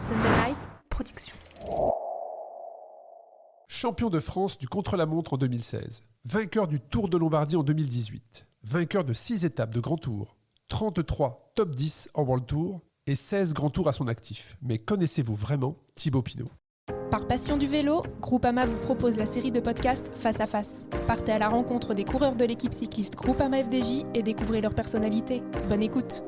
Sunday Night Production. Champion de France du contre-la-montre en 2016, vainqueur du Tour de Lombardie en 2018, vainqueur de 6 étapes de Grand Tour, 33 top 10 en World Tour et 16 Grands Tours à son actif. Mais connaissez-vous vraiment Thibaut Pinot ? Par passion du vélo, Groupama vous propose la série de podcasts Face à Face. Partez à la rencontre des coureurs de l'équipe cycliste Groupama FDJ et découvrez leur personnalité. Bonne écoute.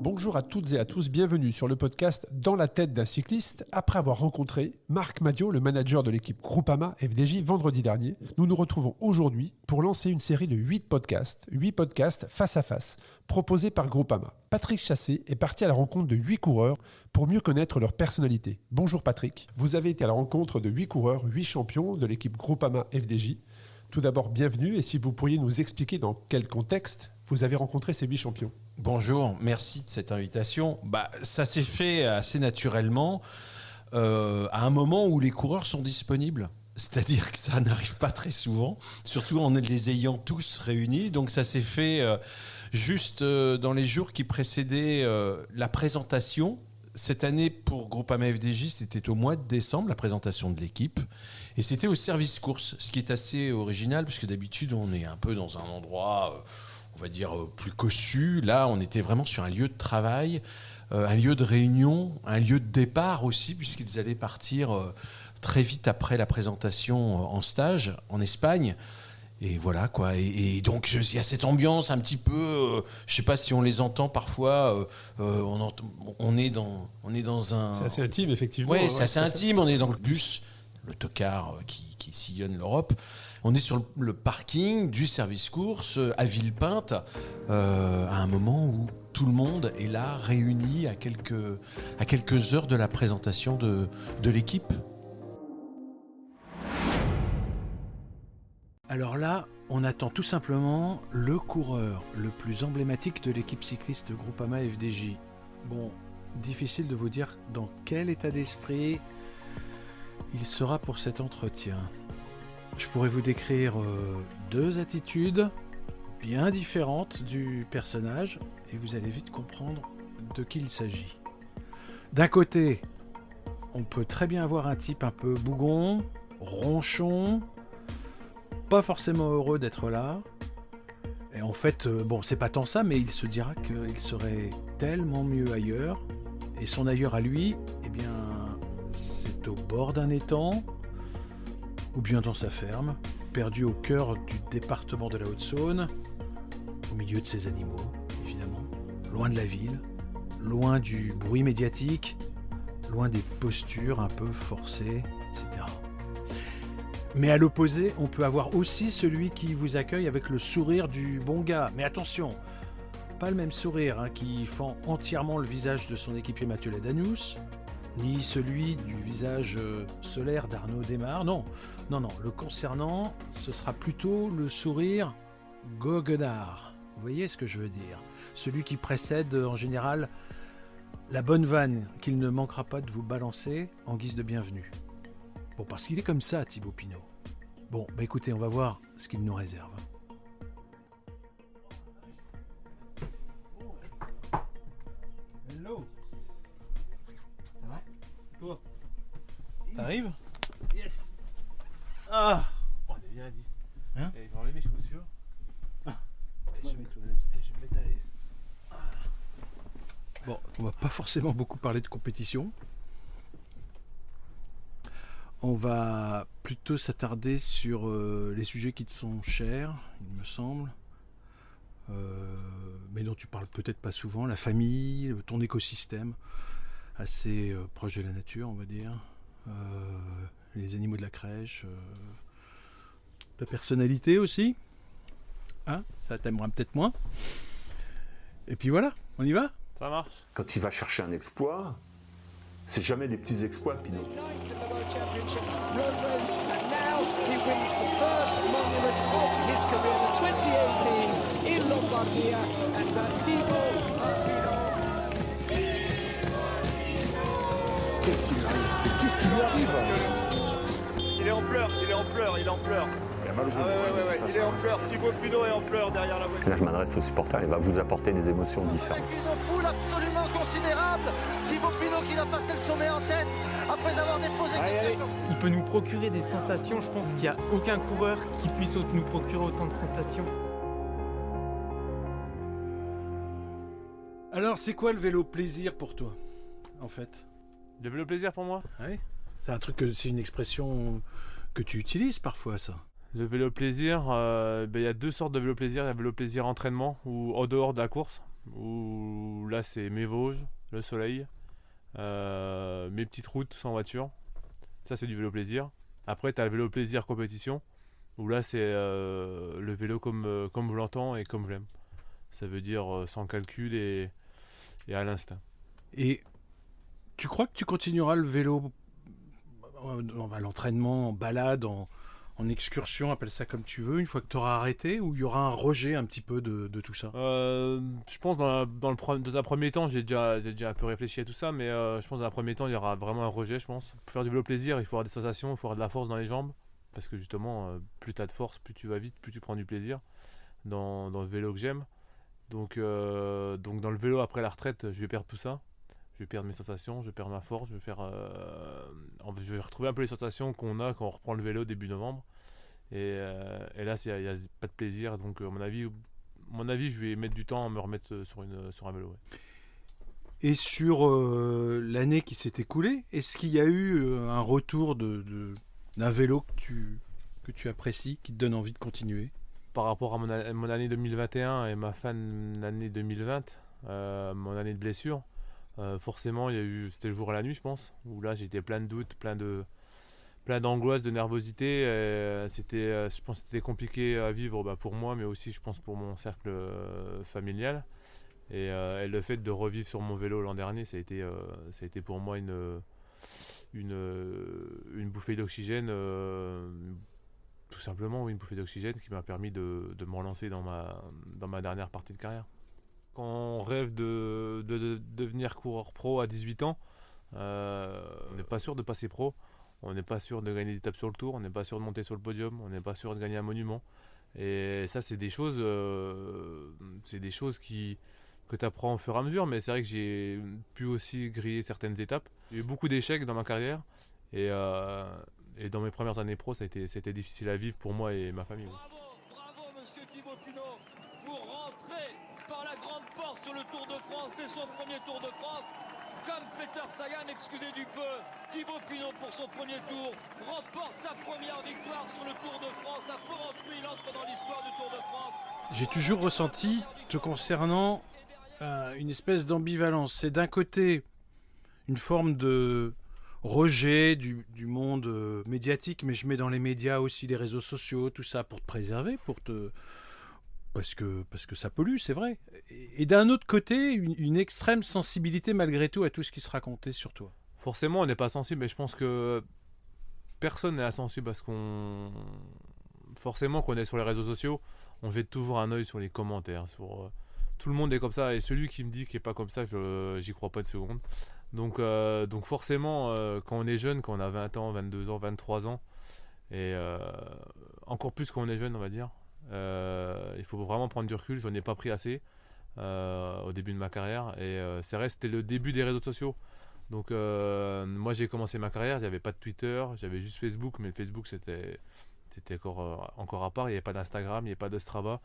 Bonjour à toutes et à tous, bienvenue sur le podcast Dans la tête d'un cycliste. Après avoir rencontré Marc Madiot, le manager de l'équipe Groupama FDJ vendredi dernier, nous nous retrouvons aujourd'hui pour lancer une série de 8 podcasts face à face, proposés par Groupama. Patrick Chassé est parti à la rencontre de 8 coureurs pour mieux connaître leur personnalité. Bonjour Patrick, vous avez été à la rencontre de 8 coureurs, 8 champions de l'équipe Groupama FDJ. Tout d'abord, bienvenue et si vous pourriez nous expliquer dans quel contexte vous avez rencontré ces 8 champions. Bonjour, merci de cette invitation. Ça s'est fait assez naturellement à un moment où les coureurs sont disponibles. C'est-à-dire que ça n'arrive pas très souvent, surtout en les ayant tous réunis. Donc ça s'est fait juste dans les jours qui précédaient la présentation. Cette année, pour Groupama FDJ, c'était au mois de décembre, la présentation de l'équipe. Et c'était au service course, ce qui est assez original, parce que d'habitude, on est un peu dans un endroit... on va dire, plus cossu. Là, on était vraiment sur un lieu de travail, un lieu de réunion, un lieu de départ aussi, puisqu'ils allaient partir très vite après la présentation en stage en Espagne. Et voilà, quoi. Et donc, il y a cette ambiance un petit peu... je ne sais pas si on les entend parfois. On est dans un... C'est assez intime, effectivement. Oui, c'est assez intime. On est dans le bus, le tocard qui sillonne l'Europe. On est sur le parking du service course à Villepinte, à un moment où tout le monde est là, réuni à quelques heures de la présentation de l'équipe. Alors là, on attend tout simplement le coureur le plus emblématique de l'équipe cycliste Groupama FDJ. Bon, difficile de vous dire dans quel état d'esprit il sera pour cet entretien. Je pourrais vous décrire 2 attitudes bien différentes du personnage et vous allez vite comprendre de qui il s'agit. D'un côté, on peut très bien avoir un type un peu bougon, ronchon, pas forcément heureux d'être là. Et en fait, c'est pas tant ça, mais il se dira qu'il serait tellement mieux ailleurs. Et son ailleurs à lui, c'est au bord d'un étang, ou bien dans sa ferme, perdu au cœur du département de la Haute-Saône, au milieu de ses animaux, évidemment, loin de la ville, loin du bruit médiatique, loin des postures un peu forcées, etc. Mais à l'opposé, on peut avoir aussi celui qui vous accueille avec le sourire du bon gars. Mais attention, pas le même sourire qui fend entièrement le visage de son équipier Mathieu Ladanius, ni celui du visage solaire d'Arnaud Démare. Non, le concernant, ce sera plutôt le sourire goguenard. Vous voyez ce que je veux dire ? Celui qui précède en général la bonne vanne qu'il ne manquera pas de vous balancer en guise de bienvenue. Bon, parce qu'il est comme ça, Thibaut Pinot. Bon, écoutez, on va voir ce qu'il nous réserve. Hello. Ça va ? Toi ? T'arrives ? Yes. Ah, on est bien dit. Hein ? Je vais enlever mes chaussures. Je vais me mettre à l'aise. Bon, on va pas forcément beaucoup parler de compétition. On va plutôt s'attarder sur les sujets qui te sont chers, il me semble. Mais dont tu parles peut-être pas souvent, la famille, ton écosystème, assez proche de la nature, on va dire. Les animaux de la crèche, ta personnalité aussi. Hein, ça t'aimera peut-être moins. Et puis voilà, on y va ? Ça marche. Quand il va chercher un exploit, c'est jamais des petits exploits, Pinot. Qu'est-ce qui lui arrive ? Il est en pleurs. Il a mal au genou. Il est en pleurs. Thibaut Pinot est en pleurs derrière la voiture. Là, je m'adresse aux supporters, il va vous apporter des émotions différentes. Avec une foule absolument considérable, Thibaut Pinot qui va passer le sommet en tête après avoir déposé Il peut nous procurer des sensations, je pense qu'il n'y a aucun coureur qui puisse nous procurer autant de sensations. Alors, c'est quoi le vélo plaisir pour toi, en fait? Le vélo plaisir pour moi? Ouais. C'est une expression que tu utilises parfois, ça. Le vélo plaisir, il y a deux sortes de vélo plaisir. Il y a le vélo plaisir entraînement ou en dehors de la course, où là c'est mes Vosges, le soleil, mes petites routes sans voiture. Ça c'est du vélo plaisir. Après tu as le vélo plaisir compétition, où là c'est le vélo comme je l'entends et comme je l'aime. Ça veut dire sans calcul et à l'instinct. Et tu crois que tu continueras le vélo à l'entraînement, en balade, en excursion, appelle ça comme tu veux, une fois que tu auras arrêté, ou il y aura un rejet un petit peu de tout ça? Je pense dans un premier temps, j'ai déjà un peu réfléchi à tout ça, mais je pense dans un premier temps, il y aura vraiment un rejet, je pense. Pour faire du vélo plaisir, il faut avoir des sensations, il faut avoir de la force dans les jambes, parce que justement, plus tu as de force, plus tu vas vite, plus tu prends du plaisir dans le vélo que j'aime. Donc dans le vélo après la retraite, je vais perdre tout ça. Je vais perdre mes sensations, je vais perdre ma force, je vais retrouver un peu les sensations qu'on a quand on reprend le vélo début novembre. Et là, il n'y a pas de plaisir. Donc, à mon avis, je vais mettre du temps à me remettre sur un vélo. Ouais. Et sur l'année qui s'est écoulée, est-ce qu'il y a eu un retour d'un vélo que tu apprécies, qui te donne envie de continuer? Par rapport à mon année 2021 et ma fin d'année 2020, mon année de blessure, forcément, c'était le jour et la nuit, je pense, où là j'étais plein de doutes, plein d'angoisse, de nervosité. Je pense que c'était compliqué à vivre pour moi, mais aussi je pense pour mon cercle familial. Et le fait de revivre sur mon vélo l'an dernier, ça a été pour moi une bouffée d'oxygène, tout simplement, une bouffée d'oxygène qui m'a permis de me relancer dans ma dernière partie de carrière. Quand on rêve de devenir coureur pro à 18 ans, on n'est pas sûr de passer pro, on n'est pas sûr de gagner des étapes sur le tour, on n'est pas sûr de monter sur le podium, on n'est pas sûr de gagner un monument. Et ça, c'est des choses que tu apprends au fur et à mesure, mais c'est vrai que j'ai pu aussi griller certaines étapes. Il y a eu beaucoup d'échecs dans ma carrière, et dans mes premières années pro, c'était difficile à vivre pour moi et ma famille. Bravo, monsieur Thibaut Pinot. Vous rentrez par la grande porte sur le Tour de France. C'est son premier Tour de France. Comme Peter Sagan, excusez du peu, Thibaut Pinot pour son premier tour remporte sa première victoire sur le Tour de France. À Porrentruy, il entre dans l'histoire du Tour de France. J'ai toujours ressenti, te concernant, une espèce d'ambivalence. C'est d'un côté une forme de rejet du monde médiatique, mais je mets dans les médias aussi les réseaux sociaux, tout ça pour te préserver, parce que ça pollue, c'est vrai. Et d'un autre côté, une extrême sensibilité malgré tout à tout ce qui se racontait sur toi. Forcément, on n'est pas sensible, mais je pense que personne n'est insensible parce forcément, qu'on est sur les réseaux sociaux, on jette toujours un œil sur les commentaires. Tout le monde est comme ça, et celui qui me dit qu'il n'est pas comme ça, j'y crois pas une seconde. Donc forcément, quand on est jeune, quand on a 20 ans, 22 ans, 23 ans, et encore plus quand on est jeune, on va dire, il faut vraiment prendre du recul. J'en ai pas pris assez au début de ma carrière, et c'est vrai, c'était le début des réseaux sociaux. Donc moi j'ai commencé ma carrière, il n'y avait pas de Twitter, j'avais juste Facebook, mais le Facebook c'était encore à part, il n'y avait pas d'Instagram, il n'y avait pas de Strava.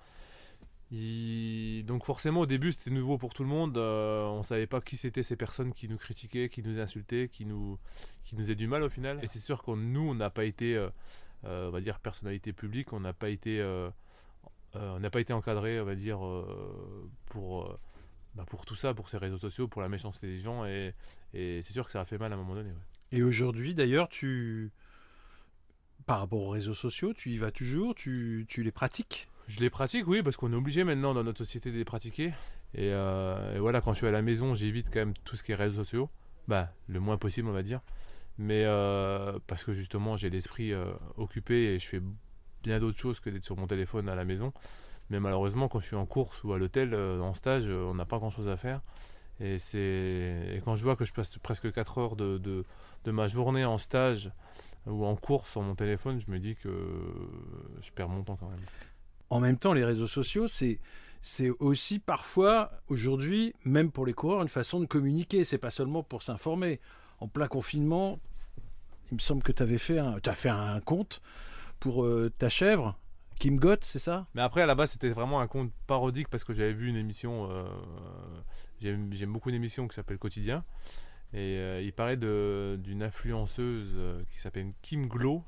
Donc forcément au début c'était nouveau pour tout le monde, on savait pas qui c'était ces personnes qui nous critiquaient, qui nous insultaient, qui nous faisaient du mal au final. Et c'est sûr que nous on n'a pas été, on va dire, personnalité publique, on n'a pas été encadré, on va dire, pour tout ça, pour ces réseaux sociaux, pour la méchanceté des gens, et c'est sûr que ça a fait mal à un moment donné. Ouais. Et aujourd'hui d'ailleurs, par rapport aux réseaux sociaux, tu y vas toujours, tu les pratiques? Je les pratique, oui, parce qu'on est obligé maintenant dans notre société de les pratiquer. Et voilà, quand je suis à la maison, j'évite quand même tout ce qui est réseaux sociaux. Le moins possible, on va dire. Mais parce que justement, j'ai l'esprit occupé et je fais bien d'autres choses que d'être sur mon téléphone à la maison. Mais malheureusement, quand je suis en course ou à l'hôtel, en stage, on n'a pas grand-chose à faire. Et quand je vois que je passe presque 4 heures de ma journée en stage ou en cours sur mon téléphone, je me dis que je perds mon temps quand même. En même temps, les réseaux sociaux, c'est aussi parfois, aujourd'hui, même pour les coureurs, une façon de communiquer. C'est pas seulement pour s'informer. En plein confinement, il me semble que tu as fait un compte pour ta chèvre, Kim Gott, c'est ça? Mais après, à la base, c'était vraiment un compte parodique parce que j'avais vu une émission. J'aime beaucoup une émission qui s'appelle Quotidien. Et il parlait d'une influenceuse qui s'appelle Kim Glow.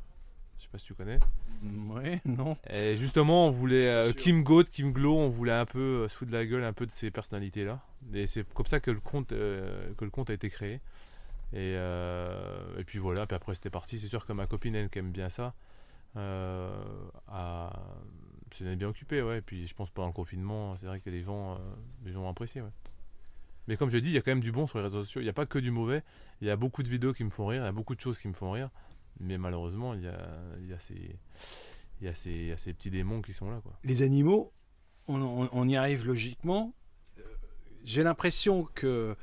Je sais pas si tu connais. Ouais, non. Et justement, on voulait Kim Gott, Kim Glow, on voulait un peu se foutre de la gueule un peu de ces personnalités-là. Et c'est comme ça que le compte a été créé. Et puis voilà, puis après c'était parti. C'est sûr que ma copine, elle qui aime bien ça, c'est bien occupé, ouais. Et puis je pense pendant le confinement, c'est vrai que les gens ont apprécié, ouais. Mais comme je dis, il y a quand même du bon sur les réseaux sociaux. Il n'y a pas que du mauvais. Il y a beaucoup de vidéos qui me font rire, il y a beaucoup de choses qui me font rire. Mais malheureusement, il y a ces petits démons qui sont là, quoi. Les animaux, on y arrive logiquement. J'ai l'impression que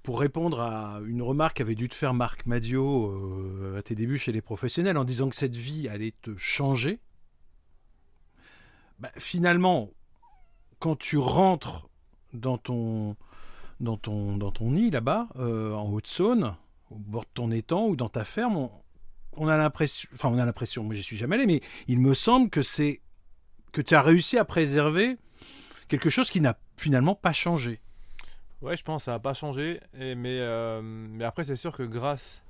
pour répondre à une remarque qu'avait dû te faire Marc Madiot à tes débuts chez les professionnels, en disant que cette vie allait te changer, finalement, quand tu rentres dans ton nid là-bas, en Haute-Saône, au bord de ton étang ou dans ta ferme, on a l'impression, moi j'y suis jamais allé, mais il me semble que tu as réussi à préserver quelque chose qui n'a finalement pas changé. Ouais, je pense que ça n'a pas changé, mais après c'est sûr que grâce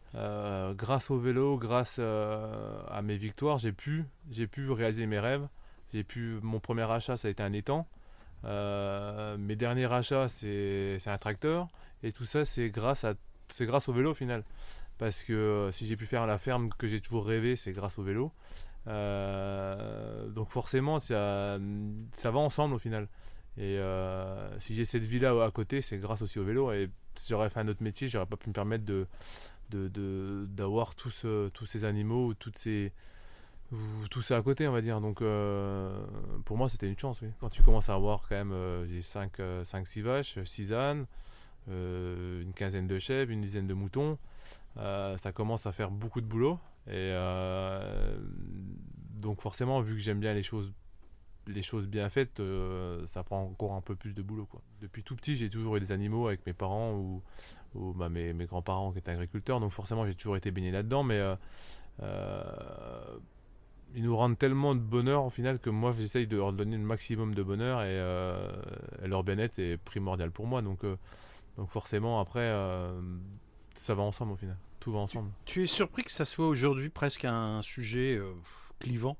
au vélo, grâce à mes victoires, j'ai pu réaliser mes rêves. Mon premier achat, ça a été un étang. Mes derniers achats, c'est un tracteur, et tout ça c'est grâce au vélo au final, parce que si j'ai pu faire la ferme que j'ai toujours rêvé, c'est grâce au vélo. Donc forcément ça va ensemble au final, et si j'ai cette vie là à côté, c'est grâce aussi au vélo. Et si j'aurais fait un autre métier, j'aurais pas pu me permettre d'avoir tous ces animaux, tout ça à côté, on va dire. Donc pour moi c'était une chance, oui. Quand tu commences à avoir quand même j'ai 5-6 vaches, 6 ânes, une quinzaine de chèvres, une dizaine de moutons, ça commence à faire beaucoup de boulot. Et donc forcément, vu que j'aime bien les choses bien faites, ça prend encore un peu plus de boulot, quoi. Depuis tout petit, j'ai toujours eu des animaux avec mes parents ou mes grands-parents qui étaient agriculteurs, donc forcément j'ai toujours été baigné là-dedans, mais ils nous rendent tellement de bonheur au final que moi j'essaye de leur donner le maximum de bonheur, et leur bien-être est primordial pour moi, donc forcément après ça va ensemble au final, tout va ensemble. Tu es surpris que ça soit aujourd'hui presque un sujet clivant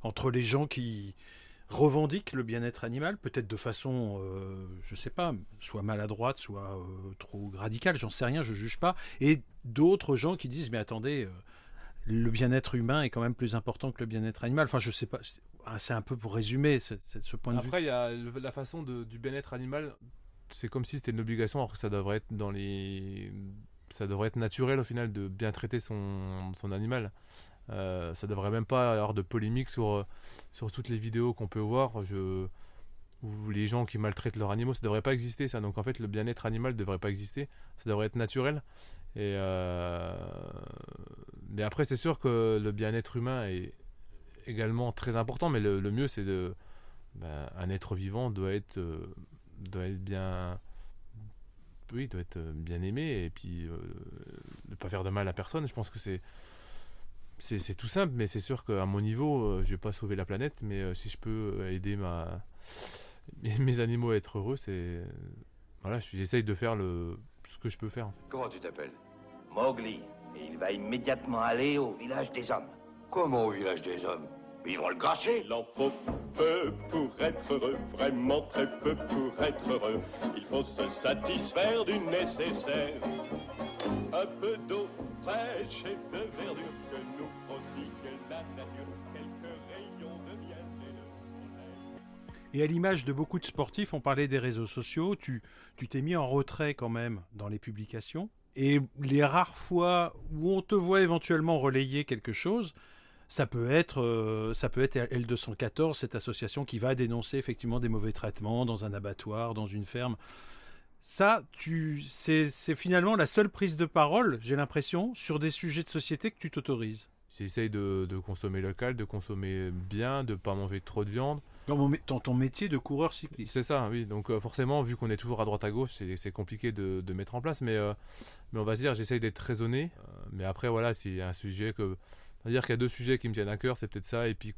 entre les gens qui revendiquent le bien-être animal, peut-être de façon, je sais pas, soit maladroite, soit trop radicale, j'en sais rien, je juge pas, et d'autres gens qui disent mais attendez, le bien-être humain est quand même plus important que le bien-être animal. Enfin, je sais pas, c'est un peu pour résumer ce point de vue. Après, il y a la façon du bien-être animal, c'est comme si c'était une obligation, alors que ça devrait être naturel au final de bien traiter son animal. Ça devrait même pas avoir de polémique sur toutes les vidéos qu'on peut voir où les gens qui maltraitent leurs animaux, ça devrait pas exister ça. Donc en fait le bien-être animal devrait pas exister, ça devrait être naturel. Et mais après c'est sûr que le bien-être humain est également très important, mais le mieux c'est un être vivant doit être bien aimé, et puis ne pas faire de mal à personne. Je pense que c'est tout simple, mais c'est sûr qu'à mon niveau, je vais pas sauver la planète, mais si je peux aider mes animaux à être heureux, j'essaye de faire ce que je peux faire. Comment tu t'appelles? Mowgli. Et il va immédiatement aller au village des hommes. Comment au village des hommes? Ils vont le grasser. Il en faut peu pour être heureux, vraiment très peu pour être heureux. Il faut se satisfaire du nécessaire. Un peu d'eau fraîche et de verdure que nous prodigue la nature. Quelques rayons de miel et de soleil. Et à l'image de beaucoup de sportifs, on parlait des réseaux sociaux, tu t'es mis en retrait quand même dans les publications. Et les rares fois où on te voit éventuellement relayer quelque chose, ça peut être L214, cette association qui va dénoncer effectivement des mauvais traitements dans un abattoir, dans une ferme. Ça, c'est finalement la seule prise de parole, j'ai l'impression, sur des sujets de société que tu t'autorises. J'essaye de consommer local, de consommer bien, de ne pas manger trop de viande. Dans ton métier de coureur cycliste. C'est ça, oui. Donc forcément, vu qu'on est toujours à droite à gauche, c'est compliqué de mettre en place. Mais on va se dire, j'essaye d'être raisonné. Mais après, voilà, c'est un sujet que... On va dire qu'il y a 2 sujets qui me tiennent à cœur, c'est peut-être ça. Et puis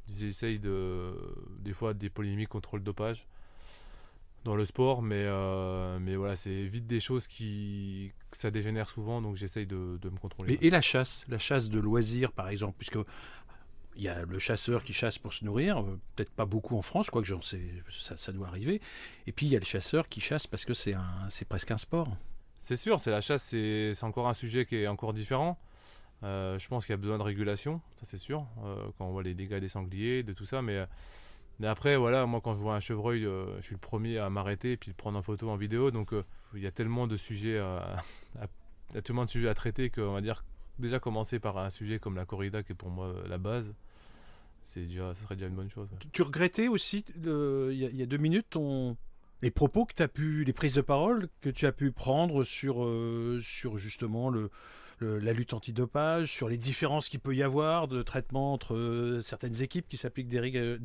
j'essaye des fois des polémiques contre le dopage dans le sport. Mais voilà, c'est vite des choses que ça dégénère souvent. Donc j'essaye de me contrôler. Et la chasse de loisirs, par exemple, puisque... Il y a le chasseur qui chasse pour se nourrir, peut-être pas beaucoup en France, quoique j'en sais, ça doit arriver. Et puis il y a le chasseur qui chasse parce que c'est presque un sport. C'est sûr, la chasse, c'est encore un sujet qui est encore différent. Je pense qu'il y a besoin de régulation, ça c'est sûr, quand on voit les dégâts des sangliers, de tout ça. Mais après, voilà, moi quand je vois un chevreuil, je suis le premier à m'arrêter et puis le prendre en photo, en vidéo. Donc il y a tellement de sujets à traiter qu'on va dire déjà commencer par un sujet comme la corrida qui est pour moi la base, ça serait déjà une bonne chose. Ouais. Tu regrettais aussi, il y a 2 minutes, les propos que tu as pu, les prises de parole que tu as pu prendre sur justement la lutte antidopage, sur les différences qu'il peut y avoir de traitement entre certaines équipes qui s'appliquent des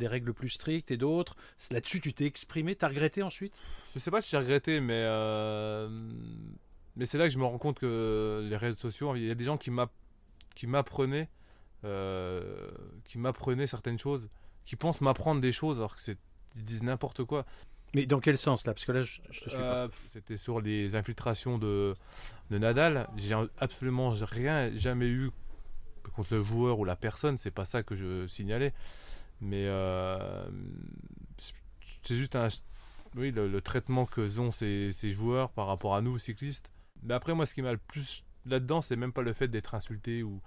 règles plus strictes et d'autres. Là-dessus, tu t'es exprimé, tu as regretté ensuite ? Je sais pas si j'ai regretté, mais c'est là que je me rends compte que les réseaux sociaux, il y a des gens qui m'apprenaient certaines choses, qui pensent m'apprendre des choses alors qu'ils disent n'importe quoi. Mais dans quel sens là ? Parce que là, je te suis pas. C'était sur les infiltrations de Nadal. J'ai absolument jamais eu contre le joueur ou la personne. C'est pas ça que je signalais. Mais c'est juste le traitement que ont ces joueurs par rapport à nous cyclistes. Mais après, moi, ce qui m'a le plus là-dedans, c'est même pas le fait d'être insulté ou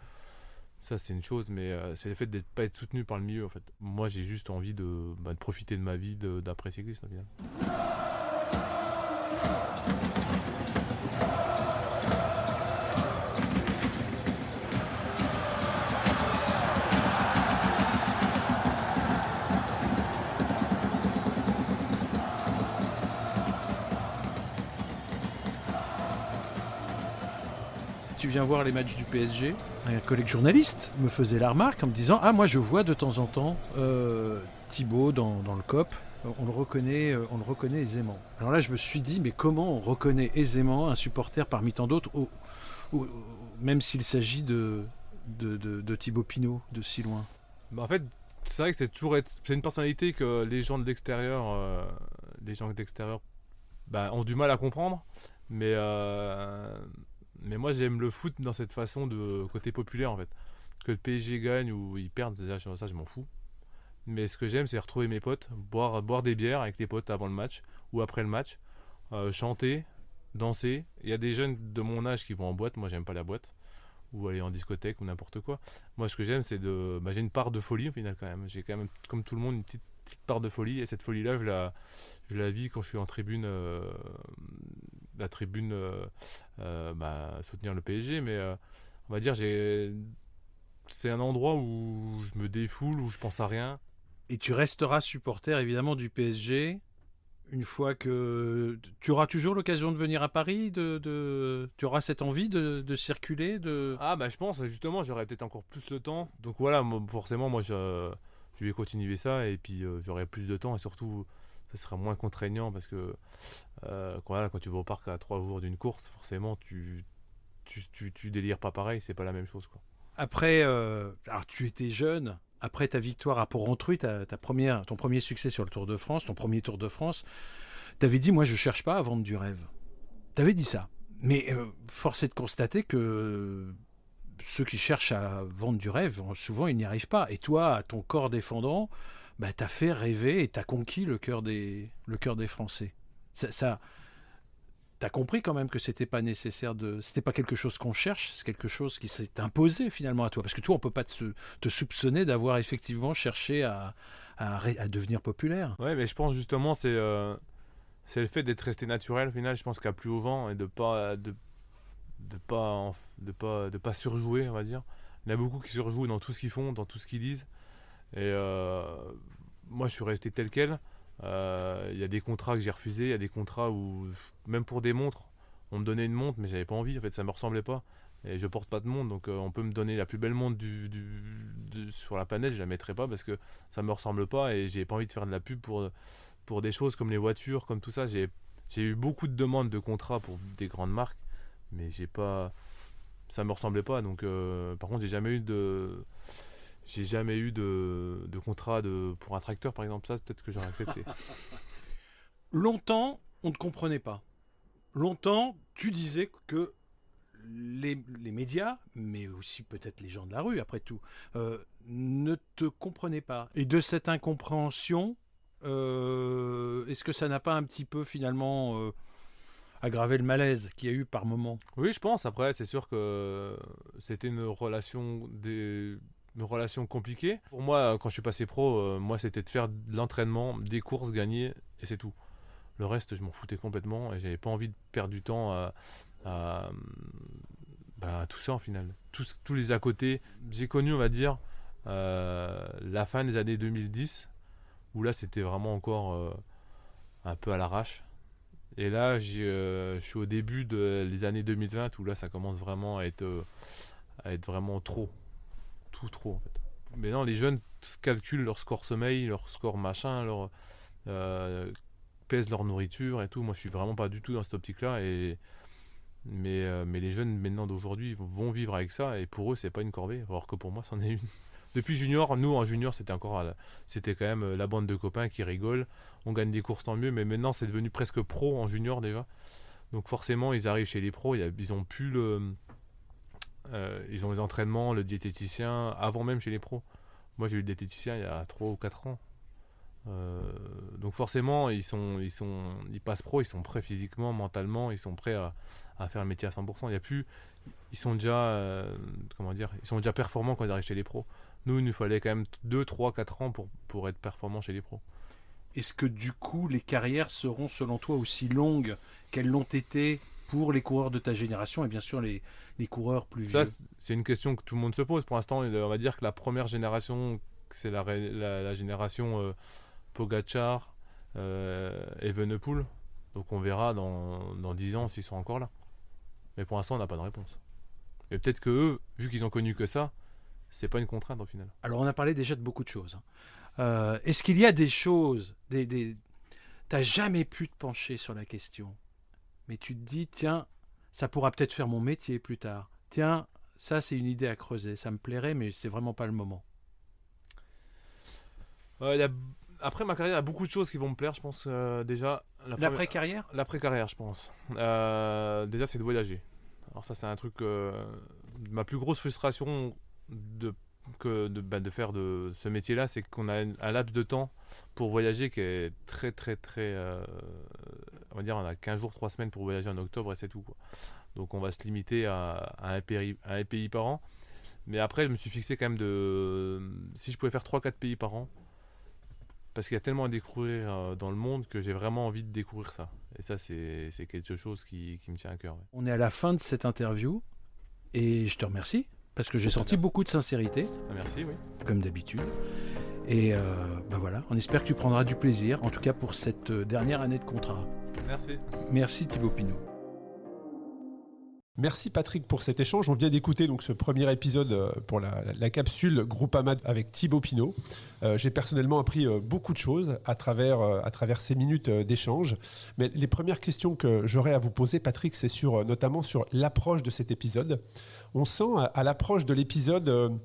ça, c'est une chose, mais c'est le fait de pas être soutenu par le milieu. En fait, moi, j'ai juste envie de profiter de ma vie d'après cycliste. Au final. Tu viens voir les matchs du PSG. Un collègue journaliste me faisait la remarque en me disant « Ah, moi je vois de temps en temps Thibaut dans le COP, on le reconnaît aisément. » Alors là je me suis dit « Mais comment on reconnaît aisément un supporter parmi tant d'autres, même s'il s'agit de Thibaut Pinot, de si loin ?» En fait, c'est vrai que c'est une personnalité que les gens d'extérieur ont du mal à comprendre, mais moi j'aime le foot dans cette façon de côté populaire en fait. Que le PSG gagne ou ils perdent, déjà, ça je m'en fous. Mais ce que j'aime, c'est retrouver mes potes, boire des bières avec les potes avant le match ou après le match, chanter, danser. Il y a des jeunes de mon âge qui vont en boîte, moi j'aime pas la boîte, ou aller en discothèque ou n'importe quoi. Moi ce que j'aime, c'est j'ai une part de folie au final quand même. J'ai quand même, comme tout le monde, une petite part de folie, et cette folie-là, je la vis quand je suis en tribune. Soutenir le PSG, mais on va dire c'est un endroit où je me défoule, où je pense à rien. Et tu resteras supporter évidemment du PSG une fois que tu auras toujours l'occasion de venir à Paris, tu auras cette envie de circuler, je pense justement j'aurai peut-être encore plus le temps, donc voilà, forcément moi je vais continuer ça, et puis j'aurai plus de temps, et surtout ça sera moins contraignant parce que quand tu vas au parc à 3 jours d'une course, forcément tu délires pas pareil, c'est pas la même chose quoi. Après, alors tu étais jeune, après ta victoire à Port-Rentruy, ton premier succès sur le Tour de France, ton premier Tour de France, t'avais dit moi je cherche pas à vendre du rêve. T'avais dit ça. Mais force est de constater que ceux qui cherchent à vendre du rêve, souvent ils n'y arrivent pas. Et toi, à ton corps défendant, t'as fait rêver et t'as conquis le cœur des Français. T'as compris quand même que c'était pas nécessaire c'était pas quelque chose qu'on cherche, c'est quelque chose qui s'est imposé finalement à toi. Parce que toi, on peut pas te soupçonner d'avoir effectivement cherché à devenir populaire. Ouais, mais je pense justement c'est le fait d'être resté naturel au final. Je pense qu'à plus haut vent et de pas surjouer, on va dire. Il y en a beaucoup qui surjouent dans tout ce qu'ils font, dans tout ce qu'ils disent. Et moi, je suis resté tel quel. Il y a des contrats que j'ai refusés, il y a des contrats où, même pour des montres, on me donnait une montre, mais j'avais pas envie, en fait, ça me ressemblait pas. Et je porte pas de montre, donc on peut me donner la plus belle montre sur la planète, je la mettrai pas parce que ça me ressemble pas et j'ai pas envie de faire de la pub pour des choses comme les voitures, comme tout ça. J'ai eu beaucoup de demandes de contrats pour des grandes marques, mais ça me ressemblait pas. Donc par contre, j'ai jamais eu de contrat pour un tracteur, par exemple. Ça, peut-être que j'aurais accepté. Longtemps, on ne comprenait pas. Longtemps, tu disais que les médias, mais aussi peut-être les gens de la rue, après tout, ne te comprenaient pas. Et de cette incompréhension, est-ce que ça n'a pas un petit peu finalement aggravé le malaise qu'il y a eu par moment? Oui, je pense. Après, c'est sûr que c'était une relation compliquée. Pour moi, quand je suis passé pro, moi, c'était de faire de l'entraînement, des courses, gagner, et c'est tout. Le reste, je m'en foutais complètement et j'avais pas envie de perdre du temps à tout ça, en final. Tous les à côté. J'ai connu, on va dire, la fin des années 2010, où là, c'était vraiment encore un peu à l'arrache. Et là, je suis au début des années 2020, où là, ça commence vraiment à être vraiment trop. Tout trop, en fait. Mais non, les jeunes calculent leur score sommeil, leur score machin, pèsent leur nourriture et tout. Moi, je suis vraiment pas du tout dans cette optique-là. Mais les jeunes maintenant d'aujourd'hui vont vivre avec ça, et pour eux, c'est pas une corvée, alors que pour moi, c'en est une. Depuis junior, nous en junior, c'était quand même la bande de copains qui rigolent. On gagne des courses, tant mieux, mais maintenant, c'est devenu presque pro en junior déjà. Donc forcément, ils arrivent chez les pros, ils ont plus ils ont les entraînements, le diététicien, avant même chez les pros. Moi, j'ai eu le diététicien il y a 3 ou 4 ans. Donc forcément, ils passent pro, ils sont prêts physiquement, mentalement, ils sont prêts à faire le métier à 100%. Ils sont déjà, ils sont déjà performants quand ils arrivent chez les pros. Nous, il nous fallait quand même 2, 3, 4 ans pour être performants chez les pros. Est-ce que du coup, les carrières seront selon toi aussi longues qu'elles l'ont été pour les coureurs de ta génération et bien sûr les coureurs plus vieux? Ça, c'est une question que tout le monde se pose. Pour l'instant, on va dire que la première génération, c'est la génération Pogacar, Evenepoel. Donc on verra dans 10 ans s'ils sont encore là. Mais pour l'instant, on n'a pas de réponse. Mais peut-être que eux, vu qu'ils ont connu que ça, c'est pas une contrainte au final. Alors on a parlé déjà de beaucoup de choses. Est-ce qu'il y a des choses, t'as jamais pu te pencher sur la question, mais tu te dis, tiens, ça pourra peut-être faire mon métier plus tard. Tiens, ça c'est une idée à creuser, ça me plairait, mais c'est vraiment pas le moment. Après ma carrière, il y a beaucoup de choses qui vont me plaire, je pense. Déjà, l'après-carrière ? L'après-carrière, je pense. Déjà, c'est de voyager. Alors ça, c'est un truc... ma plus grosse frustration de faire de ce métier-là, c'est qu'on a un laps de temps pour voyager qui est très, très, très... on va dire, on a 15 jours, 3 semaines pour voyager en octobre et c'est tout, quoi. Donc on va se limiter à un pays par an. Mais après, je me suis fixé quand même si je pouvais faire 3-4 pays par an, parce qu'il y a tellement à découvrir dans le monde que j'ai vraiment envie de découvrir ça. Et ça, c'est quelque chose qui me tient à cœur. Ouais. On est à la fin de cette interview et je te remercie parce que j'ai senti beaucoup de sincérité. Merci, oui. Comme d'habitude. Et voilà, on espère que tu prendras du plaisir, en tout cas pour cette dernière année de contrat. Merci. Merci Thibaut Pinot. Merci Patrick pour cet échange. On vient d'écouter donc ce premier épisode pour la capsule Groupama avec Thibaut Pinot. J'ai personnellement appris beaucoup de choses à travers ces minutes d'échange. Mais les premières questions que j'aurais à vous poser, Patrick, c'est notamment sur l'approche de cet épisode. On sent à l'approche de l'épisode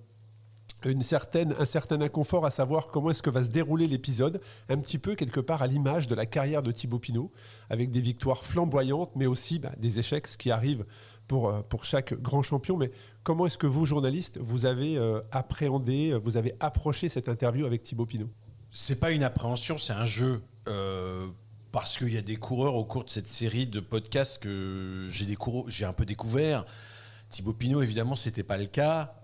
un certain inconfort à savoir comment est-ce que va se dérouler l'épisode, un petit peu quelque part à l'image de la carrière de Thibaut Pinot, avec des victoires flamboyantes, mais aussi des échecs, ce qui arrive pour chaque grand champion. Mais comment est-ce que vous, journalistes, vous avez appréhendé, vous avez approché cette interview avec Thibaut Pinot ? C'est pas une appréhension, c'est un jeu. Parce qu'il y a des coureurs au cours de cette série de podcasts que j'ai un peu découvert. Thibaut Pinot, évidemment, c'était pas le cas.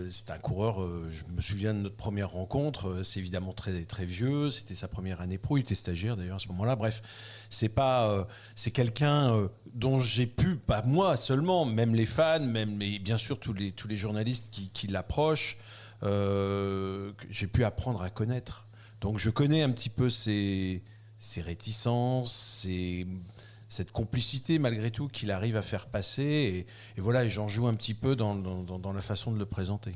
C'est un coureur, je me souviens de notre première rencontre, c'est évidemment très, très vieux, c'était sa première année pro, il était stagiaire d'ailleurs à ce moment-là. Bref, c'est quelqu'un dont j'ai pu, pas moi seulement, même les fans, mais bien sûr tous les journalistes qui l'approchent, j'ai pu apprendre à connaître Donc je connais un petit peu ses réticences, cette complicité malgré tout qu'il arrive à faire passer. Et voilà, et j'en joue un petit peu dans la façon de le présenter.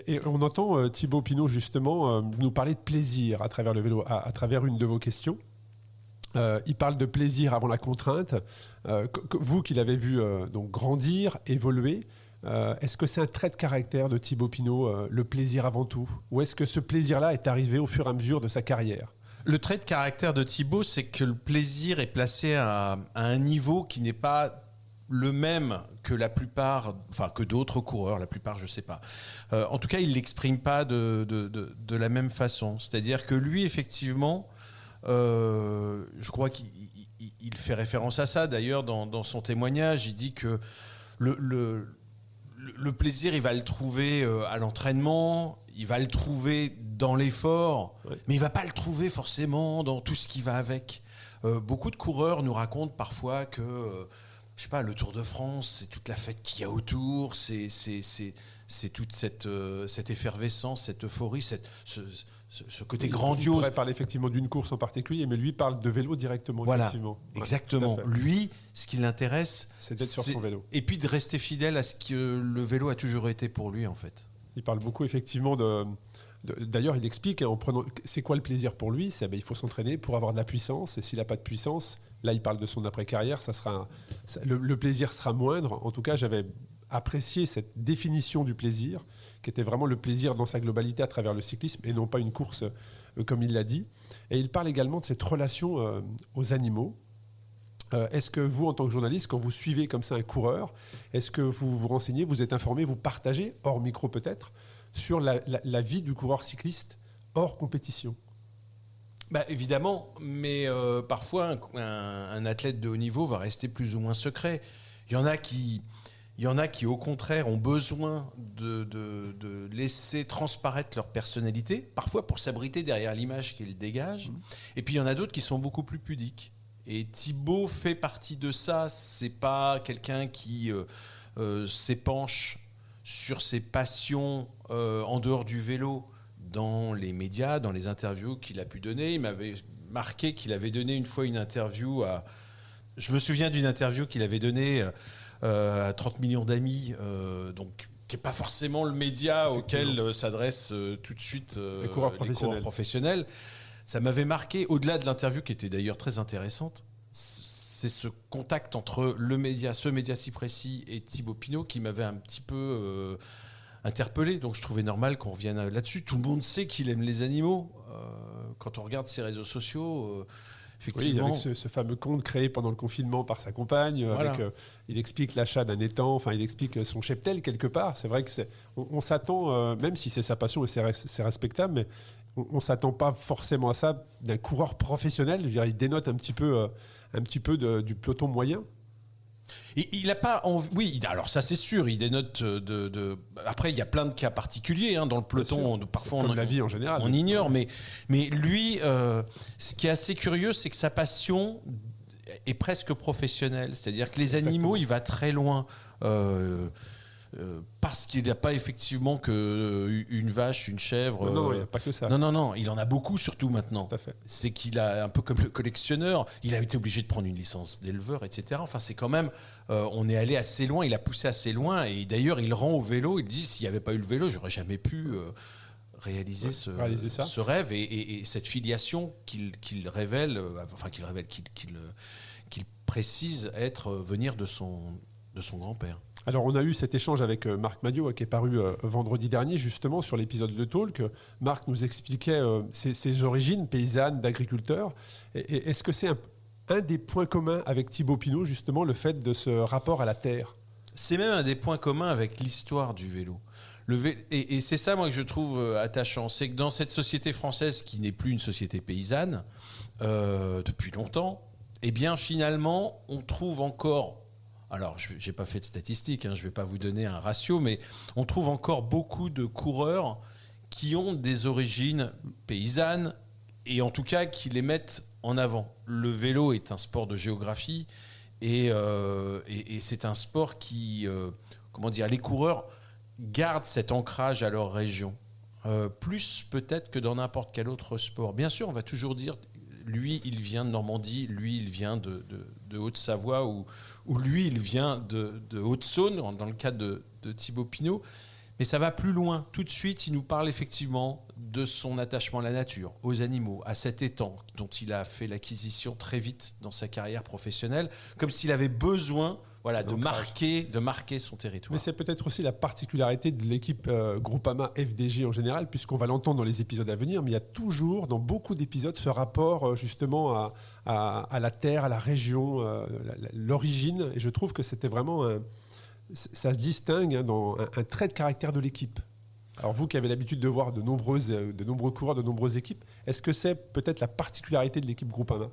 Et on entend Thibaut Pinot justement nous parler de plaisir à travers le vélo, à travers une de vos questions. Il parle de plaisir avant la contrainte. Vous qui l'avez vu donc grandir, évoluer, est-ce que c'est un trait de caractère de Thibaut Pinot, le plaisir avant tout ? Ou est-ce que ce plaisir-là est arrivé au fur et à mesure de sa carrière ? Le trait de caractère de Thibaut, c'est que le plaisir est placé à un niveau qui n'est pas le même que la plupart, enfin que d'autres coureurs, la plupart je sais pas. En tout cas, il l'exprime pas de la même façon. C'est-à-dire que lui, effectivement, je crois qu'il fait référence à ça. D'ailleurs, dans son témoignage, il dit que le plaisir, il va le trouver à l'entraînement, il va le trouver dans l'effort, mais il va pas le trouver forcément dans tout ce qui va avec. Beaucoup de coureurs nous racontent parfois que je sais pas, le Tour de France, c'est toute la fête qu'il y a autour, c'est toute cette effervescence, cette euphorie, ce côté grandiose. On pourrait parler effectivement d'une course en particulier, mais lui parle de vélo directement. Voilà, effectivement. exactement. Lui, ce qui l'intéresse, c'est d'être sur son vélo. Et puis de rester fidèle à ce que le vélo a toujours été pour lui, en fait. Il parle beaucoup effectivement d'ailleurs, il explique en prenant, c'est quoi le plaisir pour lui, il faut s'entraîner pour avoir de la puissance, et s'il n'a pas de puissance, là il parle de son après-carrière, le plaisir sera moindre. En tout cas, j'avais apprécié cette définition du plaisir, qui était vraiment le plaisir dans sa globalité à travers le cyclisme, et non pas une course comme il l'a dit. Et il parle également de cette relation aux animaux. Est-ce que vous, en tant que journaliste, quand vous suivez comme ça un coureur, est-ce que vous vous renseignez, vous êtes informé, vous partagez, hors micro peut-être, sur la vie du coureur cycliste hors compétition ? Évidemment, mais parfois un athlète de haut niveau va rester plus ou moins secret. Il y en a qui au contraire ont besoin de laisser transparaître leur personnalité, parfois pour s'abriter derrière l'image qu'ils dégagent. Et puis il y en a d'autres qui sont beaucoup plus pudiques. Et Thibaut fait partie de ça. C'est pas quelqu'un qui s'épanche sur ses passions en dehors du vélo dans les médias, dans les interviews qu'il a pu donner. Il m'avait marqué qu'il avait donné une fois une interview à... Je me souviens d'une interview qu'il avait donnée à 30 millions d'amis, donc qui n'est pas forcément le média auquel s'adressent tout de suite les coureurs professionnels. Ça m'avait marqué, au-delà de l'interview qui était d'ailleurs très intéressante, c'est ce contact entre ce média si précis et Thibaut Pinot qui m'avait un petit peu interpellé. Donc je trouvais normal qu'on revienne là-dessus. Tout le monde sait qu'il aime les animaux. Quand on regarde ses réseaux sociaux, effectivement... Oui, avec ce fameux compte créé pendant le confinement par sa compagne. Voilà. Il explique l'achat d'un étang, il explique son cheptel quelque part. C'est vrai que on s'attend, même si c'est sa passion et c'est respectable, mais on ne s'attend pas forcément à ça d'un coureur professionnel. Je veux dire, il dénote un petit peu du peloton moyen. Il n'a pas envie. Oui, alors ça c'est sûr. Il dénote Après, il y a plein de cas particuliers dans le peloton. Parfois, comme la vie en général. On ignore, mais lui, ce qui est assez curieux, c'est que sa passion est presque professionnelle. C'est-à-dire que les animaux, il va très loin. Parce qu'il n'y a pas effectivement qu'une vache, une chèvre. Non, il n'y a pas que ça. Non, il en a beaucoup surtout maintenant. Tout à fait. C'est qu'il a, un peu comme le collectionneur, il a été obligé de prendre une licence d'éleveur, etc. Enfin, c'est quand même, on est allé assez loin, il a poussé assez loin. Et d'ailleurs, il rend au vélo, il dit, s'il n'y avait pas eu le vélo, j'aurais jamais pu réaliser ce rêve et cette filiation qu'il révèle, qu'il précise venir de son grand-père. Alors, on a eu cet échange avec Marc Madiot qui est paru vendredi dernier, justement, sur l'épisode de Talk. Marc nous expliquait ses origines paysannes, d'agriculteur. Et est-ce que c'est un des points communs avec Thibaut Pinot, justement, le fait de ce rapport à la terre ? C'est même un des points communs avec l'histoire du vélo. Et c'est ça, moi, que je trouve attachant. C'est que dans cette société française, qui n'est plus une société paysanne, depuis longtemps, eh bien, finalement, on trouve encore... Alors, je n'ai pas fait de statistiques, je ne vais pas vous donner un ratio, mais on trouve encore beaucoup de coureurs qui ont des origines paysannes et en tout cas qui les mettent en avant. Le vélo est un sport de géographie et c'est un sport qui, les coureurs gardent cet ancrage à leur région. plus peut-être que dans n'importe quel autre sport. Bien sûr, on va toujours dire, lui, il vient de Normandie, lui, il vient de Haute-Savoie, ou lui, il vient de Haute-Saône, dans le cas de Thibaut Pinot. Mais ça va plus loin. Tout de suite, il nous parle effectivement de son attachement à la nature, aux animaux, à cet étang dont il a fait l'acquisition très vite dans sa carrière professionnelle, comme s'il avait besoin de marquer son territoire. Mais c'est peut-être aussi la particularité de l'équipe Groupama FDJ en général, puisqu'on va l'entendre dans les épisodes à venir, mais il y a toujours, dans beaucoup d'épisodes, ce rapport justement à la terre, à la région, l'origine. Et je trouve que c'était vraiment... ça se distingue dans un trait de caractère de l'équipe. Alors vous qui avez l'habitude de voir de nombreux coureurs, de nombreuses équipes, est-ce que c'est peut-être la particularité de l'équipe Groupama ?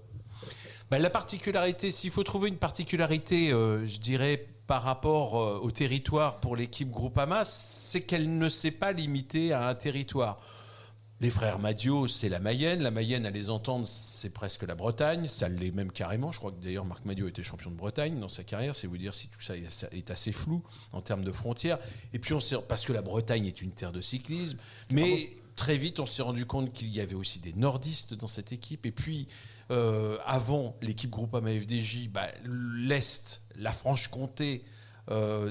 La particularité, s'il faut trouver une particularité, je dirais, par rapport au territoire pour l'équipe Groupama, c'est qu'elle ne s'est pas limitée à un territoire. Les frères Madio, c'est la Mayenne. La Mayenne, à les entendre, c'est presque la Bretagne. Ça l'est même carrément. Je crois que d'ailleurs, Marc Madio était champion de Bretagne dans sa carrière. C'est vous dire si tout ça est assez flou en termes de frontières. Et puis, parce que la Bretagne est une terre de cyclisme. Mais très vite, on s'est rendu compte qu'il y avait aussi des nordistes dans cette équipe. Et puis, avant l'équipe Groupama FDJ, l'Est, la Franche-Comté,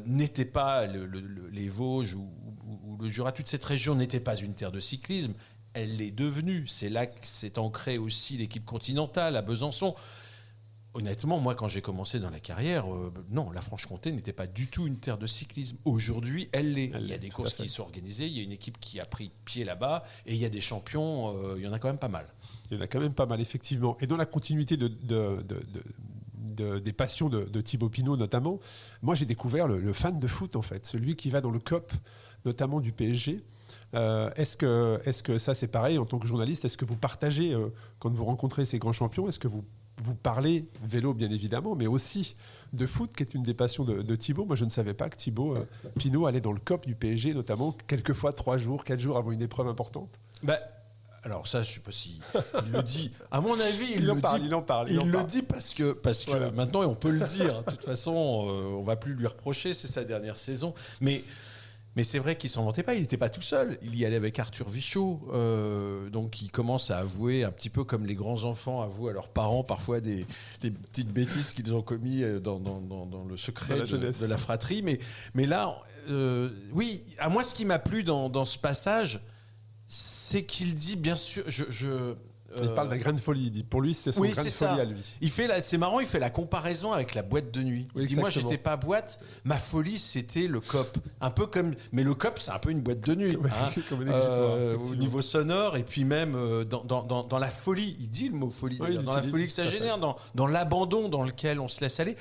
n'était pas les Vosges ou le Jura. Toute cette région n'était pas une terre de cyclisme. Elle l'est devenue. C'est là que s'est ancrée aussi l'équipe continentale à Besançon. Honnêtement, moi, quand j'ai commencé dans la carrière, non, la Franche-Comté n'était pas du tout une terre de cyclisme. Aujourd'hui, elle l'est. Il y a des courses qui sont organisées, il y a une équipe qui a pris pied là-bas, et il y a des champions, il y en a quand même pas mal. Il y en a quand même pas mal, effectivement. Et dans la continuité des passions de Thibaut Pinot, notamment, moi, j'ai découvert le fan de foot, en fait, celui qui va dans le COP, notamment du PSG. Est-ce que ça, c'est pareil en tant que journaliste? Est-ce que vous partagez, quand vous rencontrez ces grands champions, est-ce que vous parlez vélo, bien évidemment, mais aussi de foot, qui est une des passions de Thibaut? Moi, je ne savais pas que Thibaut Pinot allait dans le COP du PSG, notamment, quelquefois 3 jours, 4 jours avant une épreuve importante. Alors ça, je ne sais pas si il le dit. À mon avis, il en parle. Il le dit parce que voilà. Maintenant, on peut le dire. De toute façon, on ne va plus lui reprocher, c'est sa dernière saison. Mais c'est vrai qu'il ne s'en vantait pas, il n'était pas tout seul. Il y allait avec Arthur Vichot. Donc il commence à avouer, un petit peu comme les grands enfants avouent à leurs parents parfois des petites bêtises qu'ils ont commis dans le secret de la fratrie. Mais là, oui, à moi, ce qui m'a plu dans ce passage, c'est qu'il dit, bien sûr, il parle de la graine de folie, il dit. Pour lui, c'est son grain de folie à lui. C'est marrant, il fait la comparaison avec la boîte de nuit. Il dit, moi, j'étais pas boîte, ma folie, c'était le COP. Un peu comme... Mais le COP, c'est un peu une boîte de nuit. Au niveau sonore, et puis même dans la folie. Il dit le mot folie. Oui, dans la folie que ça génère, dans l'abandon dans lequel on se laisse aller.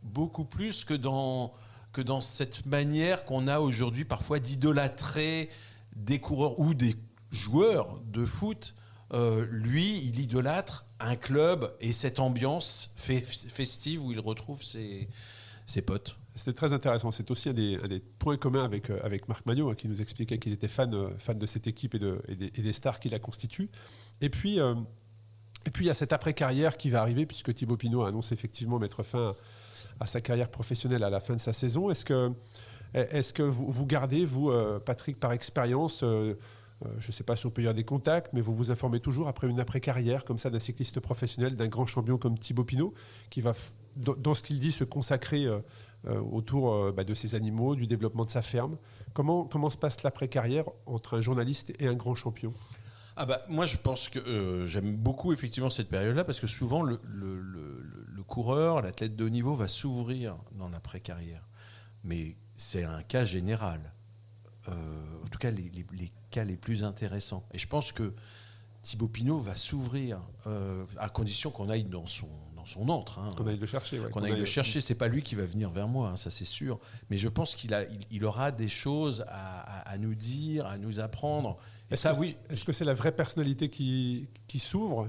Beaucoup plus que dans cette manière qu'on a aujourd'hui parfois d'idolâtrer des coureurs ou des joueurs de foot. Lui, il idolâtre un club et cette ambiance festive où il retrouve ses potes. C'était très intéressant. C'est aussi un des points communs avec Marc Magnot, qui nous expliquait qu'il était fan de cette équipe et des stars qui la constituent. Et puis, il y a cette après-carrière qui va arriver, puisque Thibaut Pinot annonce effectivement mettre fin à sa carrière professionnelle à la fin de sa saison. Est-ce que vous gardez, vous, Patrick, par expérience, je ne sais pas si on peut dire des contacts, mais vous vous informez toujours après une après-carrière comme ça d'un cycliste professionnel, d'un grand champion comme Thibaut Pinot, qui va, dans ce qu'il dit, se consacrer autour de ses animaux, du développement de sa ferme. Comment se passe l'après-carrière entre un journaliste et un grand champion ? Moi, je pense que j'aime beaucoup effectivement cette période-là, parce que souvent le coureur, l'athlète de haut niveau va s'ouvrir dans l'après-carrière. Mais c'est un cas général. En tout cas, les cas les plus intéressants. Et je pense que Thibaut Pinot va s'ouvrir à condition qu'on aille dans son antre. Qu'on aille le chercher. Ouais. Qu'on aille le chercher. C'est pas lui qui va venir vers moi, ça c'est sûr. Mais je pense qu'il aura des choses à nous dire, à nous apprendre. Est-ce que c'est la vraie personnalité qui s'ouvre ?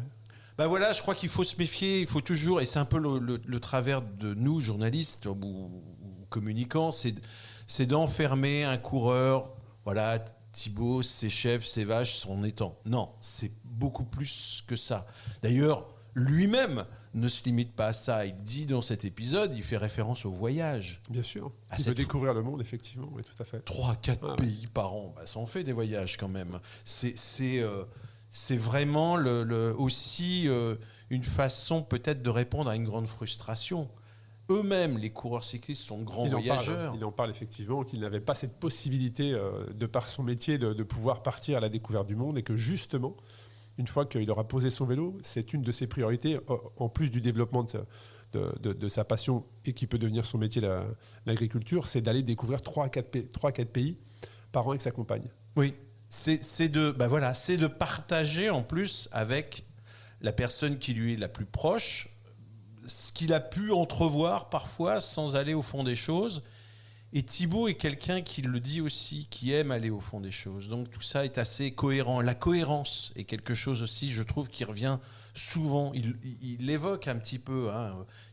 Voilà, je crois qu'il faut se méfier, il faut toujours, et c'est un peu le travers de nous, journalistes ou communicants, c'est d'enfermer un coureur, voilà, Thibaut, ses chefs, ses vaches, son étang. Non, c'est beaucoup plus que ça. D'ailleurs, lui-même, ne se limite pas à ça. Il dit dans cet épisode, il fait référence au voyage. Bien sûr. À Il veut cette découvrir le monde, effectivement. Oui, tout à fait. 3-4 pays par an, ça en fait des voyages quand même. C'est vraiment aussi une façon peut-être de répondre à une grande frustration. Eux-mêmes, les coureurs cyclistes, sont de grands voyageurs. Il en parle effectivement qu'il n'avait pas cette possibilité, de par son métier, de pouvoir partir à la découverte du monde et que justement, une fois qu'il aura posé son vélo, c'est une de ses priorités, en plus du développement de sa passion et qui peut devenir son métier, l'agriculture, c'est d'aller découvrir 3-4 pays par an avec sa compagne. Oui, c'est de partager en plus avec la personne qui lui est la plus proche ce qu'il a pu entrevoir parfois sans aller au fond des choses. Et Thibaut est quelqu'un qui le dit aussi, qui aime aller au fond des choses. Donc tout ça est assez cohérent. La cohérence est quelque chose aussi, je trouve, qui revient souvent. Il l'évoque un petit peu.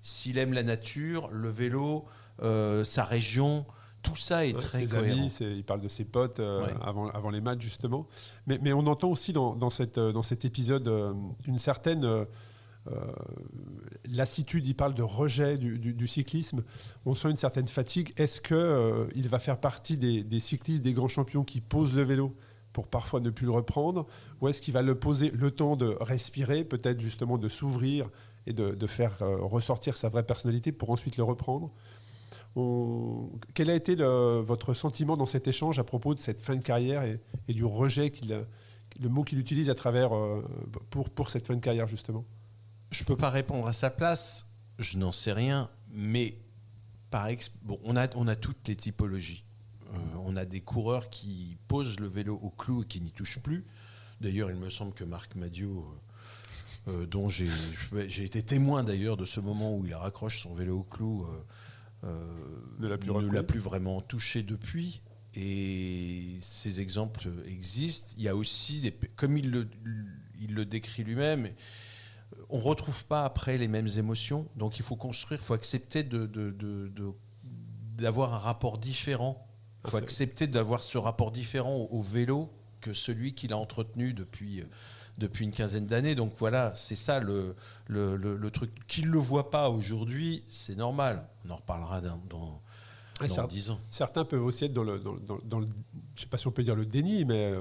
S'il aime la nature, le vélo, sa région, tout ça est très ses cohérent. Amis, il parle de ses potes avant les matchs, justement. Mais on entend aussi dans cet épisode une certaine... lassitude, il parle de rejet du cyclisme. On sent une certaine fatigue. Est-ce qu'il va faire partie des cyclistes, des grands champions qui posent le vélo pour parfois ne plus le reprendre, ou est-ce qu'il va le poser le temps de respirer, peut-être justement de s'ouvrir et de faire ressortir sa vraie personnalité pour ensuite le reprendre? Quel a été votre sentiment dans cet échange à propos de cette fin de carrière et du rejet, le mot qu'il utilise à travers pour cette fin de carrière justement? Je ne peux pas répondre à sa place, je n'en sais rien, mais on a toutes les typologies. On a des coureurs qui posent le vélo au clou et qui n'y touchent plus. D'ailleurs, il me semble que Marc Madiot, dont j'ai été témoin d'ailleurs de ce moment où il raccroche son vélo au clou, ne l'a plus vraiment touché depuis. Et ces exemples existent. Il y a aussi, comme il le décrit lui-même, on ne retrouve pas après les mêmes émotions, donc il faut construire, il faut accepter d'avoir un rapport différent. Il faut accepter d'avoir ce rapport différent au vélo que celui qu'il a entretenu depuis une quinzaine d'années. Donc voilà, c'est ça le truc. Qu'il ne le voit pas aujourd'hui, c'est normal. On en reparlera dans 10 ans. Certains peuvent aussi être dans le je ne sais pas si on peut dire le déni, mais...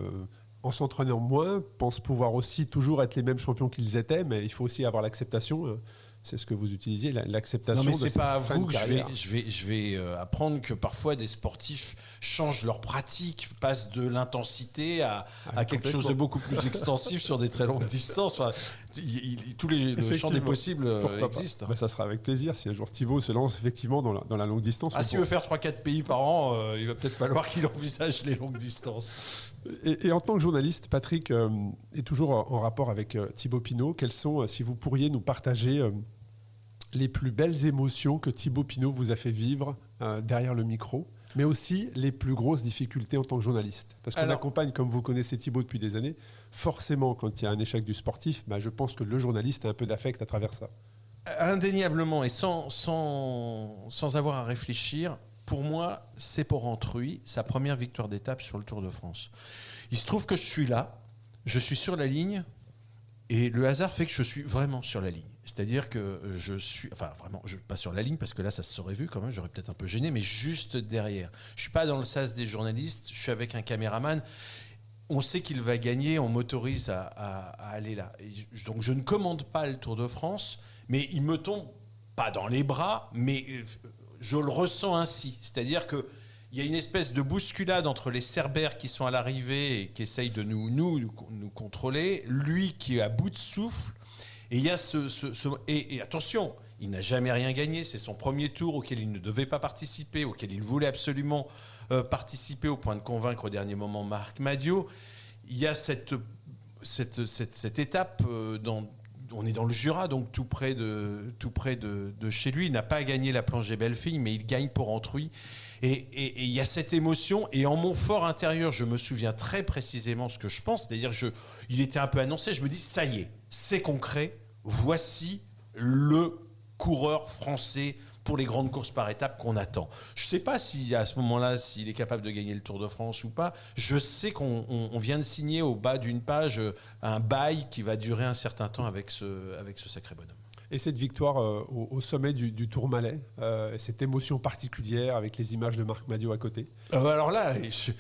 en s'entraînant moins, pensent pouvoir aussi toujours être les mêmes champions qu'ils étaient, mais il faut aussi avoir l'acceptation. C'est ce que vous utilisiez, l'acceptation. Non, mais de c'est pas à vous que carrière. je vais apprendre que parfois des sportifs changent leur pratique, passent de l'intensité à quelque chose de beaucoup plus extensif sur des très longues distances. Enfin, le champ des possibles existe. Ça sera avec plaisir si un jour Thibaut se lance effectivement dans la longue distance. S'il veut faire 3-4 pays par an, il va peut-être falloir qu'il envisage les longues distances. Et en tant que journaliste, Patrick est toujours en rapport avec Thibaut Pinot. Quelles sont, si vous pourriez nous partager les plus belles émotions que Thibaut Pinot vous a fait vivre derrière le micro, mais aussi les plus grosses difficultés en tant que journaliste? Parce qu'on accompagne, comme vous connaissez Thibaut depuis des années, forcément quand il y a un échec du sportif, je pense que le journaliste a un peu d'affect à travers ça. Indéniablement, et sans avoir à réfléchir, pour moi, c'est pour Antruy, sa première victoire d'étape sur le Tour de France. Il se trouve que je suis là, je suis sur la ligne, et le hasard fait que je suis vraiment sur la ligne. C'est-à-dire que je suis... Enfin, vraiment, pas sur la ligne, parce que là, ça se serait vu quand même, j'aurais peut-être un peu gêné, mais juste derrière. Je ne suis pas dans le sas des journalistes, je suis avec un caméraman. On sait qu'il va gagner, on m'autorise à aller là. Donc, je ne commande pas le Tour de France, mais il me tombe pas dans les bras, mais... je le ressens ainsi. C'est-à-dire qu'il y a une espèce de bousculade entre les Cerbères qui sont à l'arrivée et qui essayent de nous contrôler, lui qui est à bout de souffle. Et il y a et attention, il n'a jamais rien gagné. C'est son premier tour auquel il ne devait pas participer, auquel il voulait absolument participer au point de convaincre au dernier moment Marc Madiot. Il y a cette étape on est dans le Jura, donc tout près de chez lui. Il n'a pas gagné la planche des Belles-Filles, mais il gagne pour Antruy. Et il y a cette émotion. Et en mon fort intérieur, je me souviens très précisément ce que je pense. C'est-à-dire il était un peu annoncé. Je me dis, ça y est, c'est concret. Voici le coureur français pour les grandes courses par étapes qu'on attend. Je ne sais pas si à ce moment-là, s'il est capable de gagner le Tour de France ou pas. Je sais qu'on vient de signer au bas d'une page un bail qui va durer un certain temps avec ce sacré bonhomme. Et cette victoire au sommet du Tourmalet, cette émotion particulière avec les images de Marc Madiot à côté. Alors là, je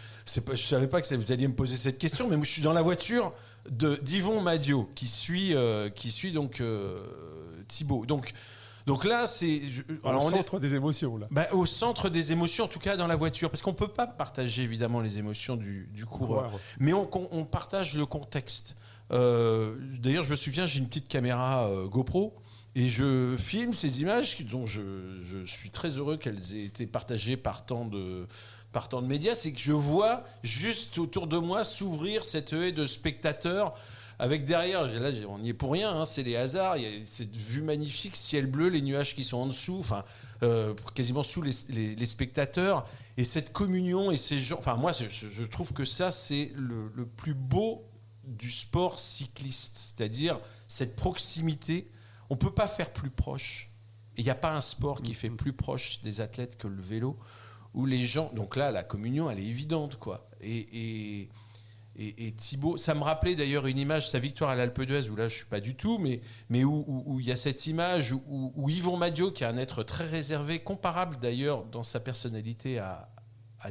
savais pas que vous alliez me poser cette question, mais moi, je suis dans la voiture d'Yvon Madiot qui suit donc Thibaut. Donc là, c'est au centre des émotions là. Au centre des émotions, en tout cas dans la voiture, parce qu'on peut pas partager évidemment les émotions du coureur, mais on partage le contexte. D'ailleurs, je me souviens, j'ai une petite caméra GoPro. Et je filme ces images dont je suis très heureux qu'elles aient été partagées par tant de médias. C'est que je vois juste autour de moi s'ouvrir cette haie de spectateurs avec derrière, là on n'y est pour rien, hein, c'est les hasards, il y a cette vue magnifique, ciel bleu, les nuages qui sont en dessous, quasiment sous les spectateurs. Et cette communion et ces gens... Enfin moi je trouve que ça c'est le plus beau du sport cycliste, c'est-à-dire cette proximité. On ne peut pas faire plus proche. Il n'y a pas un sport qui fait plus proche des athlètes que le vélo, où les gens... Donc là, la communion, elle est évidente, quoi. Et Thibaut... Ça me rappelait d'ailleurs une image, sa victoire à l'Alpe d'Huez, où là, je ne suis pas du tout, mais où il y a cette image où Yvon Madiot, qui est un être très réservé, comparable d'ailleurs dans sa personnalité à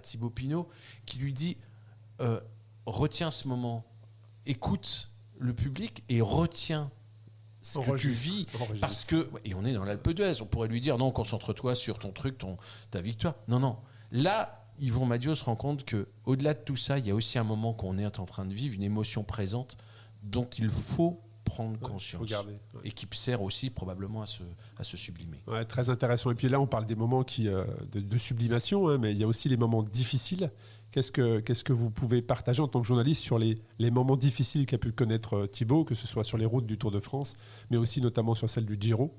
Thibaut Pinot, qui lui dit retiens ce moment, écoute le public et retiens ce que tu vis, parce que... Et on est dans l'Alpe d'Huez, on pourrait lui dire non, concentre-toi sur ton truc, ta victoire. Non. Là, Yvon Madiot se rend compte qu'au-delà de tout ça, il y a aussi un moment qu'on est en train de vivre, une émotion présente dont il faut prendre conscience, et qui sert aussi probablement à se sublimer. Ouais, très intéressant. Et puis là, on parle des moments de sublimation, hein, mais il y a aussi les moments difficiles. Qu'est-ce que vous pouvez partager en tant que journaliste sur les moments difficiles qu'a pu connaître Thibaut, que ce soit sur les routes du Tour de France, mais aussi notamment sur celle du Giro?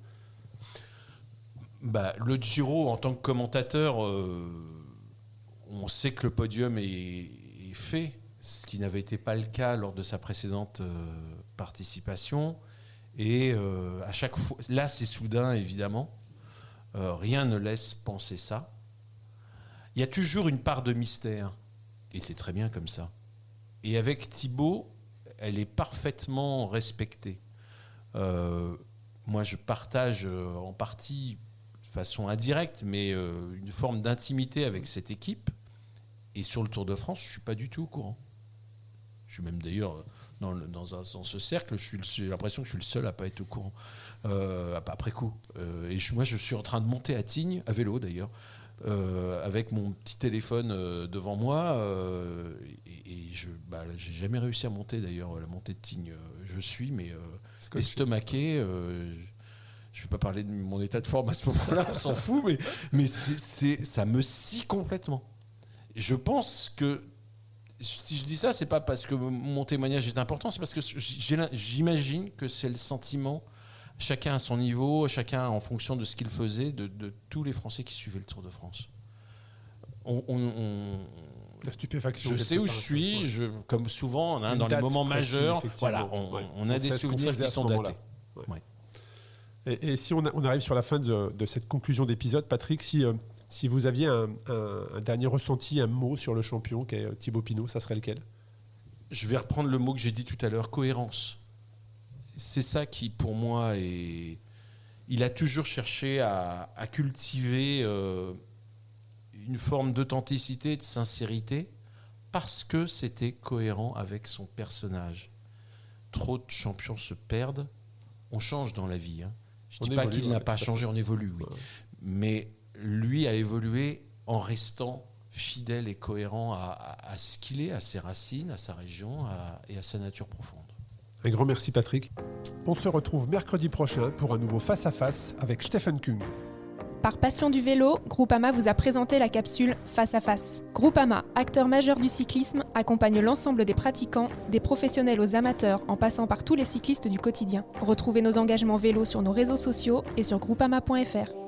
Le Giro, en tant que commentateur, on sait que le podium est fait, ce qui n'avait été pas le cas lors de sa précédente participation. Et à chaque fois, là c'est soudain évidemment, rien ne laisse penser ça. Il y a toujours une part de mystère. Et c'est très bien comme ça. Et avec Thibaut, elle est parfaitement respectée. Moi, je partage en partie, de façon indirecte, mais une forme d'intimité avec cette équipe. Et sur le Tour de France, je ne suis pas du tout au courant. Je suis même d'ailleurs dans ce cercle, j'ai l'impression que je suis le seul à ne pas être au courant. Après coup. Moi, je suis en train de monter à Tignes, à vélo d'ailleurs, avec mon petit téléphone devant moi, j'ai jamais réussi à monter d'ailleurs la montée de Tignes. Je suis estomaqué. Je vais pas parler de mon état de forme à ce moment-là, on s'en fout, mais ça me scie complètement. Je pense que si je dis ça, c'est pas parce que mon témoignage est important, c'est parce que j'imagine que c'est le sentiment, chacun à son niveau, chacun en fonction de ce qu'il faisait, de tous les Français qui suivaient le Tour de France. La stupéfaction. Je sais où je suis, comme souvent, dans les moments majeurs, voilà, on a des souvenirs qui sont datés. Ouais. Et si on arrive sur la fin de cette conclusion d'épisode, Patrick, si vous aviez un dernier ressenti, un mot sur le champion qu'est Thibaut Pinot, ça serait lequel? Je vais reprendre le mot que j'ai dit tout à l'heure, cohérence. C'est ça qui, pour moi, est... Il a toujours cherché à cultiver une forme d'authenticité, de sincérité, parce que c'était cohérent avec son personnage. Trop de champions se perdent. On change dans la vie. Hein. Je ne dis pas qu'il n'a pas changé, on évolue, oui. Ouais. Mais lui a évolué en restant fidèle et cohérent à ce qu'il est, à ses racines, à sa région et à sa nature profonde. Un grand merci Patrick. On se retrouve mercredi prochain pour un nouveau Face à Face avec Stephen Kung. Par passion du vélo, Groupama vous a présenté la capsule Face à Face. Groupama, acteur majeur du cyclisme, accompagne l'ensemble des pratiquants, des professionnels aux amateurs, en passant par tous les cyclistes du quotidien. Retrouvez nos engagements vélo sur nos réseaux sociaux et sur groupama.fr.